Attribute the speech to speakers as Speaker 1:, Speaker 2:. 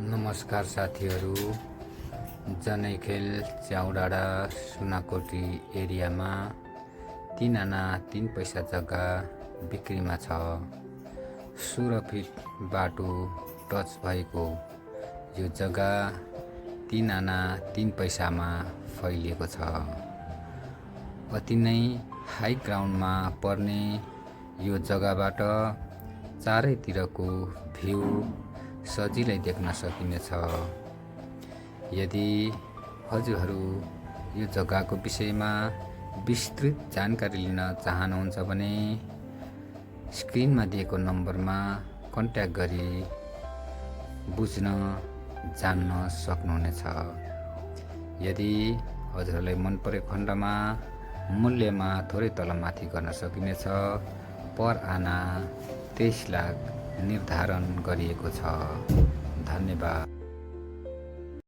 Speaker 1: नमस्कार साथीहरू, जनैखेल च्याउडाँडा सुनाकोटी एरियामा 3 आना 3 पैसा जग्गा बिक्रीमा छ। 16 फिट बाटो टच भएको यो जग्गा 3 आना 3 पैसामा फैलिएको छ। अति नै हाई ग्राउन्डमा पर्ने यो जग्गाबाट चारैतिरको भ्यू सजिलै देख्न सकिनेछ। यदि हजुरहरू यो जग्गाको विषयमा विस्तृत जानकारी लिन चाहनुहुन्छ भने स्क्रिनमा दिएको नम्बरमा कन्ट्याक्ट गरी बुझ्न जान्न सक्नुहुनेछ। यदि हजुरहरूलाई मन परेको खण्डमा मूल्यमा थोरै तलमाथि गर्न सकिनेछ। पर आना 23 लाख निर्धारण गरिएको छ। धन्यवाद।